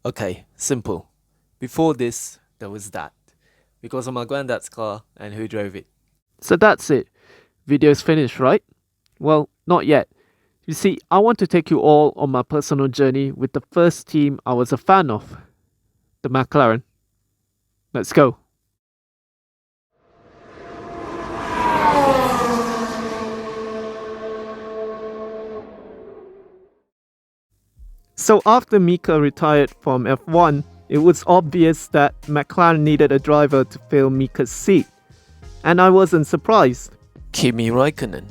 Okay, simple. Before this, there was that. Because of my granddad's car and who drove it. So that's it. Video's finished, right? Well, not yet. You see, I want to take you all on my personal journey with the first team I was a fan of, the McLaren. Let's go. So after Mika retired from F1, it was obvious that McLaren needed a driver to fill Mika's seat. And I wasn't surprised. Kimi Raikkonen.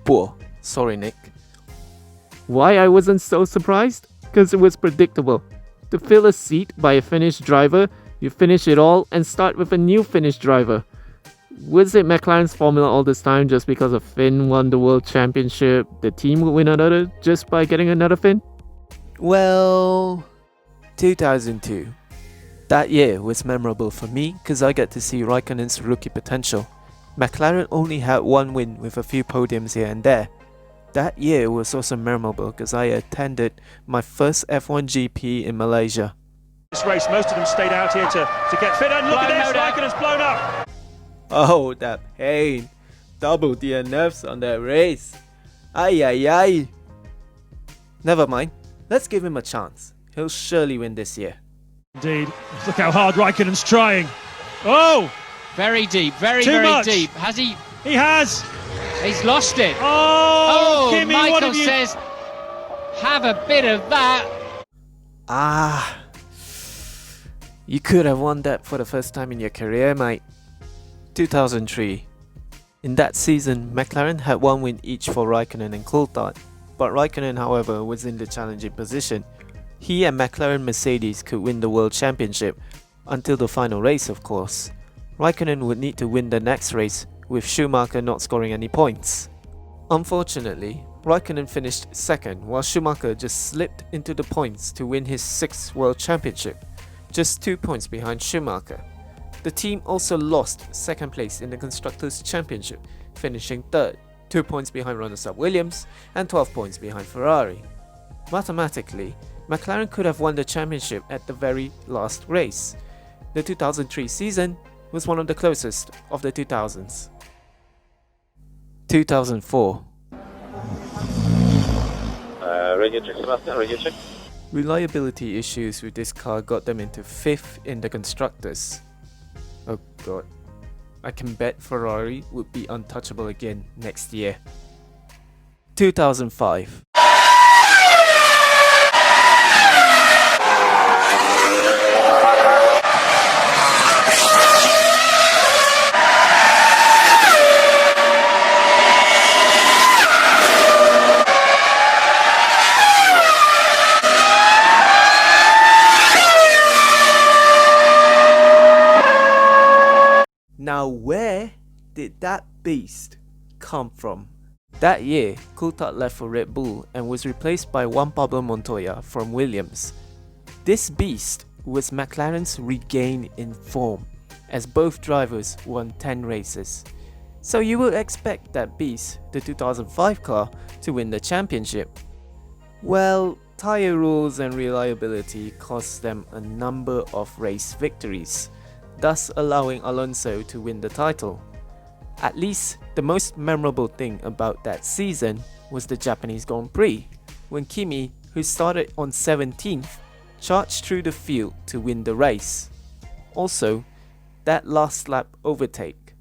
Poor. Sorry, Nick. Why I wasn't so surprised? Because it was predictable. To fill a seat by a Finnish driver, you finish it all and start with a new Finnish driver. Was it McLaren's formula all this time just because a Finn won the World Championship, the team would win another just by getting another Finn? Well, 2002. That year was memorable for me because I get to see Raikkonen's rookie potential. McLaren only had one win with a few podiums here and there. That year was also memorable because I attended my first F1 GP in Malaysia. This race, most of them stayed out here to get fit, and look at this, Raikkonen's blown up! Oh, that pain. Double DNFs on that race. Ay ay ay. Never mind. Let's give him a chance. He'll surely win this year. Indeed. Look how hard Raikkonen's trying. Oh! Very deep, very much. deep. Has he? He has! He's lost it. Oh, Kimi, what Michael have you... says, have a bit of that. You could have won that for the first time in your career, mate. 2003. In that season, McLaren had one win each for Raikkonen and Coulthard, but Raikkonen, however, was in the challenging position. He and McLaren Mercedes could win the World Championship, until the final race of course. Raikkonen would need to win the next race, with Schumacher not scoring any points. Unfortunately, Raikkonen finished second while Schumacher just slipped into the points to win his 6th World Championship, just 2 points behind Schumacher. The team also lost second place in the Constructors' Championship, finishing third, 2 points behind runners-up Williams and 12 points behind Ferrari. Mathematically, McLaren could have won the championship at the very last race. The 2003 season was one of the closest of the 2000s. 2004. Radio check, Sebastian, radio check. Reliability issues with this car got them into 5th in the Constructors. Oh god. I can bet Ferrari would be untouchable again next year. 2005. Now where did that beast come from? That year, Coulthard left for Red Bull and was replaced by Juan Pablo Montoya from Williams. This beast was McLaren's regain in form, as both drivers won 10 races. So you would expect that beast, the 2005 car, to win the championship. Well, tyre rules and reliability cost them a number of race victories, thus allowing Alonso to win the title. At least, the most memorable thing about that season was the Japanese Grand Prix, when Kimi, who started on 17th, charged through the field to win the race. Also, that last lap overtake.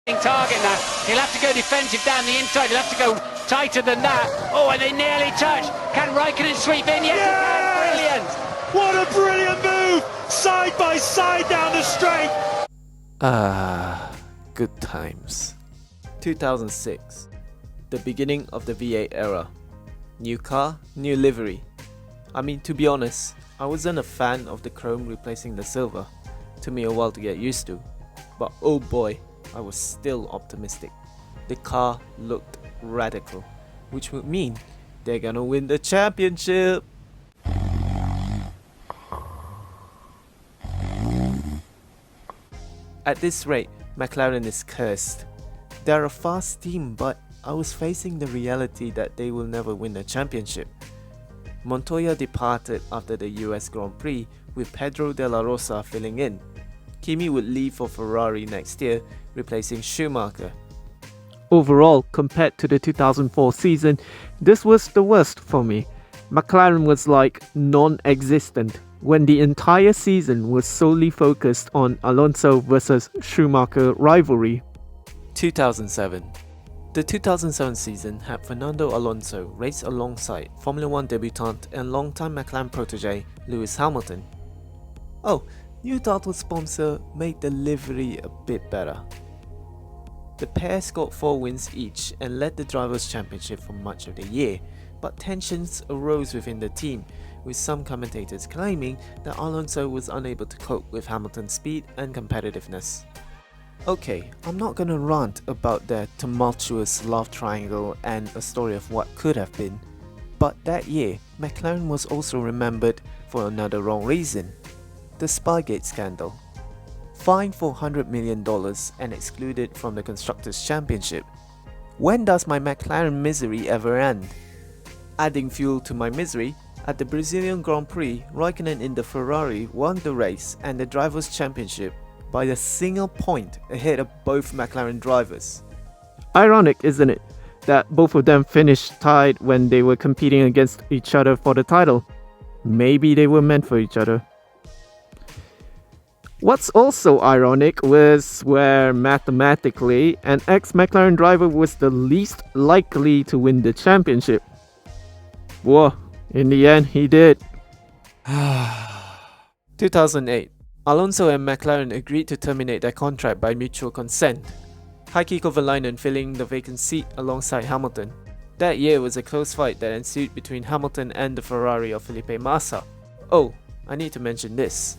Target now. He'll have to go defensive down the inside. He'll have to go tighter than that. Oh, and they nearly touch. Can Raikkonen sweep in? Yes, he can. Brilliant. What a brilliant move! Side by side down the straight! Good times. 2006. The beginning of the V8 era. New car, new livery. I mean, to be honest, I wasn't a fan of the chrome replacing the silver. Took me a while to get used to. But oh boy, I was still optimistic. The car looked radical, which would mean they're gonna win the championship. At this rate, McLaren is cursed. They're a fast team, but I was facing the reality that they will never win the championship. Montoya departed after the US Grand Prix with Pedro de la Rosa filling in. Kimi would leave for Ferrari next year, replacing Schumacher. Overall, compared to the 2004 season, this was the worst for me. McLaren was like non-existent when the entire season was solely focused on Alonso versus Schumacher rivalry. 2007. The 2007 season had Fernando Alonso race alongside Formula 1 debutant and longtime McLaren protege Lewis Hamilton. Oh, new title sponsor made the livery a bit better. The pair scored 4 wins each and led the Drivers' Championship for much of the year, but tensions arose within the team, with some commentators claiming that Alonso was unable to cope with Hamilton's speed and competitiveness. Okay, I'm not gonna rant about their tumultuous love triangle and a story of what could have been, but that year, McLaren was also remembered for another wrong reason: the Spygate scandal. Fined for $100 million and excluded from the Constructors' Championship. When does my McLaren misery ever end? Adding fuel to my misery, at the Brazilian Grand Prix, Raikkonen in the Ferrari won the race and the Drivers' Championship by a single point ahead of both McLaren drivers. Ironic, isn't it, that both of them finished tied when they were competing against each other for the title? Maybe they were meant for each other. What's also ironic was where mathematically an ex-McLaren driver was the least likely to win the championship. Whoa, in the end he did. 2008. Alonso and McLaren agreed to terminate their contract by mutual consent, Heikki Kovalainen filling the vacant seat alongside Hamilton. That year was a close fight that ensued between Hamilton and the Ferrari of Felipe Massa. Oh, I need to mention this.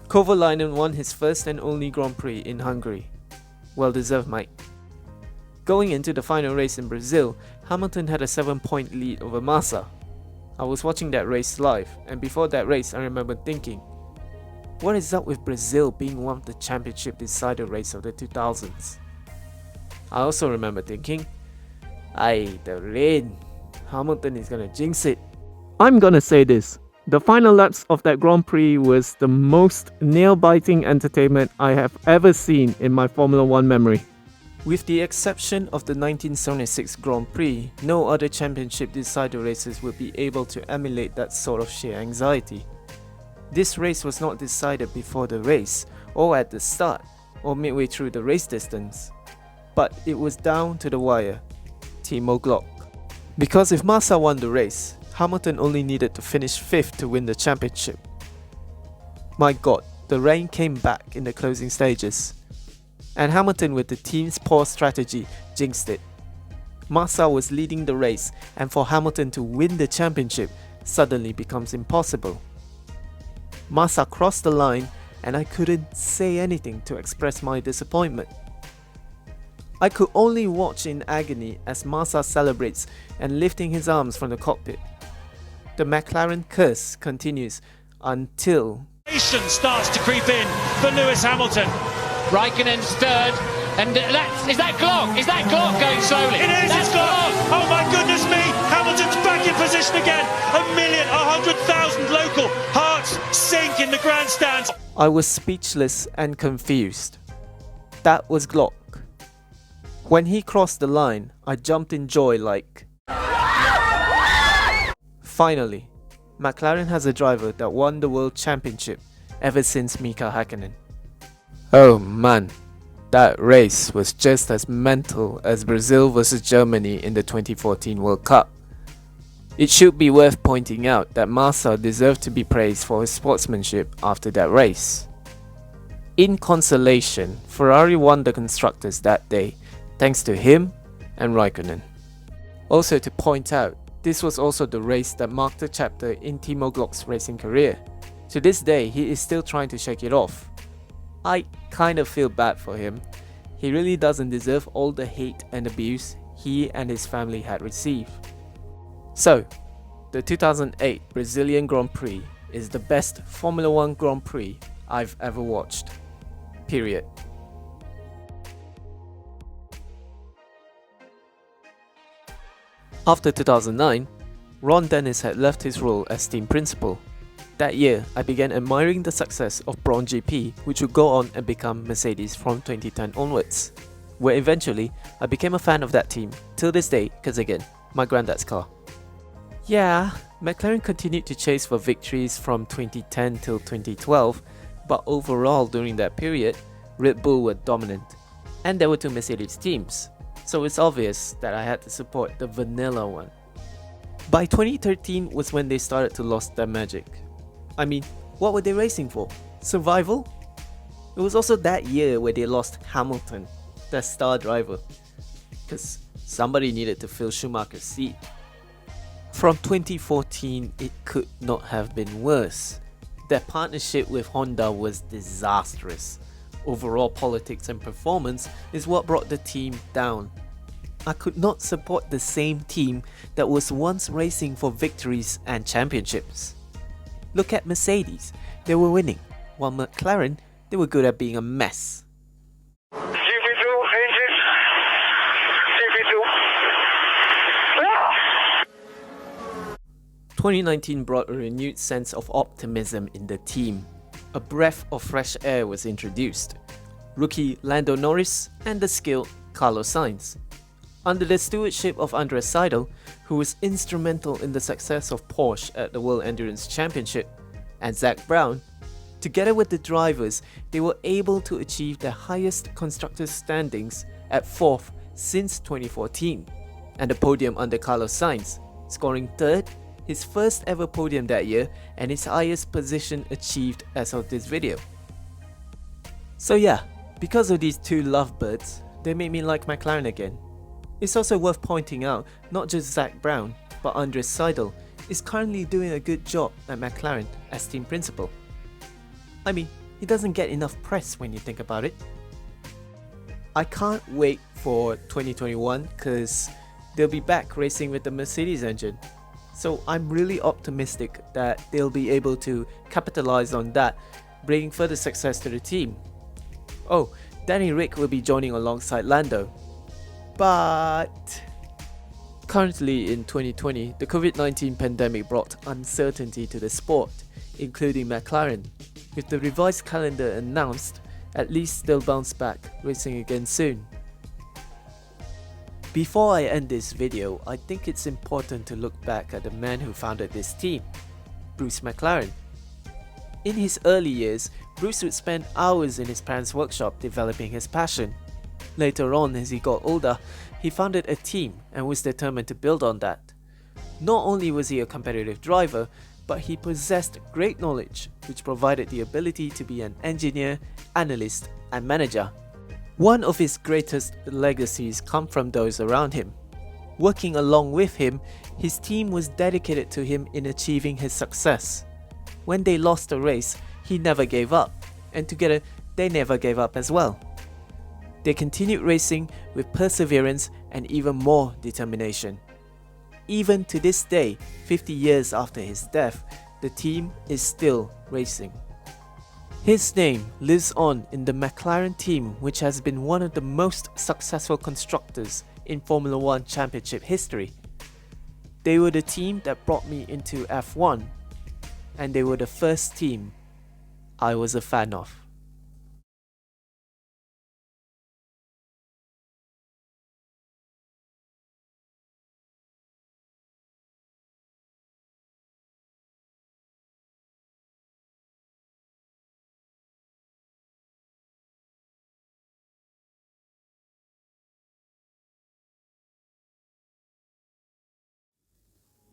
Kovalainen won his first and only Grand Prix in Hungary. Well deserved, mate. Going into the final race in Brazil, Hamilton had a 7-point lead over Massa. I was watching that race live, and before that race I remember thinking, what is up with Brazil being one of the championship decider race of the 2000s? I also remember thinking, the rain, Hamilton is gonna jinx it. I'm gonna say this. The final laps of that Grand Prix was the most nail-biting entertainment I have ever seen in my Formula 1 memory. With the exception of the 1976 Grand Prix, no other championship decider races would be able to emulate that sort of sheer anxiety. This race was not decided before the race, or at the start, or midway through the race distance, but it was down to the wire. Timo Glock. Because if Massa won the race, Hamilton only needed to finish 5th to win the championship. My god, the rain came back in the closing stages, and Hamilton, with the team's poor strategy, jinxed it. Massa was leading the race, and for Hamilton to win the championship suddenly becomes impossible. Massa crossed the line and I couldn't say anything to express my disappointment. I could only watch in agony as Massa celebrates and lifting his arms from the cockpit. The McLaren curse continues until Starts to creep in for Lewis Hamilton. Raikkonen's third, and is that Glock? Is that Glock going slowly? It is, That's it's Glock! Oh my goodness me! Hamilton's back in position again! 100,000 local hearts sink in the grandstands. I was speechless and confused. That was Glock. When he crossed the line, I jumped in joy like... Finally, McLaren has a driver that won the World Championship ever since Mika Häkkinen. Oh man, that race was just as mental as Brazil vs Germany in the 2014 World Cup. It should be worth pointing out that Massa deserved to be praised for his sportsmanship after that race. In consolation, Ferrari won the Constructors that day, thanks to him and Raikkonen. Also to point out, this was also the race that marked a chapter in Timo Glock's racing career. To this day, he is still trying to shake it off. I kind of feel bad for him. He really doesn't deserve all the hate and abuse he and his family had received. So, the 2008 Brazilian Grand Prix is the best Formula 1 Grand Prix I've ever watched. Period. After 2009, Ron Dennis had left his role as team principal. That year, I began admiring the success of Braun GP, which would go on and become Mercedes from 2010 onwards, where eventually I became a fan of that team till this day because again, my granddad's car. Yeah, McLaren continued to chase for victories from 2010 till 2012, but overall during that period, Red Bull were dominant, and there were two Mercedes teams, so it's obvious that I had to support the vanilla one. By 2013 was when they started to lose their magic. I mean, what were they racing for? Survival? It was also that year where they lost Hamilton, their star driver, because somebody needed to fill Schumacher's seat. From 2014, it could not have been worse. Their partnership with Honda was disastrous. Overall politics and performance is what brought the team down. I could not support the same team that was once racing for victories and championships. Look at Mercedes, they were winning, while McLaren, they were good at being a mess. 2019 brought a renewed sense of optimism in the team. A breath of fresh air was introduced. Rookie Lando Norris and the skilled Carlos Sainz. Under the stewardship of Andreas Seidel, who was instrumental in the success of Porsche at the World Endurance Championship, and Zak Brown, together with the drivers, they were able to achieve their highest constructors' standings at 4th since 2014, and a podium under Carlos Sainz, scoring 3rd, his first ever podium that year and his highest position achieved as of this video. So yeah, because of these two lovebirds, they made me like McLaren again. It's also worth pointing out, not just Zak Brown, but Andreas Seidel is currently doing a good job at McLaren as team principal. I mean, he doesn't get enough press when you think about it. I can't wait for 2021 because they'll be back racing with the Mercedes engine. So I'm really optimistic that they'll be able to capitalize on that, bringing further success to the team. Oh, Danny Rick will be joining alongside Lando. But currently in 2020, the COVID-19 pandemic brought uncertainty to the sport, including McLaren. With the revised calendar announced, at least they'll bounce back racing again soon. Before I end this video, I think it's important to look back at the man who founded this team, Bruce McLaren. In his early years, Bruce would spend hours in his parents' workshop developing his passion. Later on, as he got older, he founded a team and was determined to build on that. Not only was he a competitive driver, but he possessed great knowledge, which provided the ability to be an engineer, analyst, and manager. One of his greatest legacies come from those around him. Working along with him, his team was dedicated to him in achieving his success. When they lost a race, he never gave up, and together they never gave up as well. They continued racing with perseverance and even more determination. Even to this day, 50 years after his death, the team is still racing. His name lives on in the McLaren team, which has been one of the most successful constructors in Formula 1 championship history. They were the team that brought me into F1, and they were the first team I was a fan of.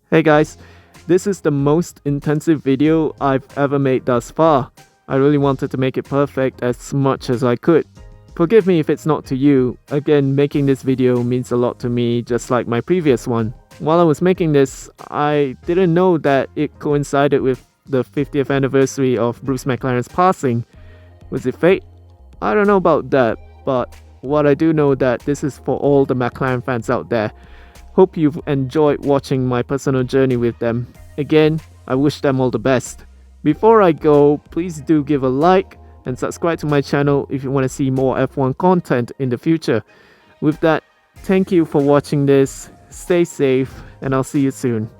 Hey guys, this is the most intensive video I've ever made thus far. I really wanted to make it perfect as much as I could. Forgive me if it's not to you. Again, making this video means a lot to me, just like my previous one. While I was making this, I didn't know that it coincided with the 50th anniversary of Bruce McLaren's passing. Was it fate? I don't know about that, but what I do know that this is for all the McLaren fans out there. Hope you've enjoyed watching my personal journey with them. Again, I wish them all the best. Before I go, please do give a like and subscribe to my channel if you want to see more F1 content in the future. With that, thank you for watching this, stay safe, and I'll see you soon.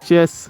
Cheers!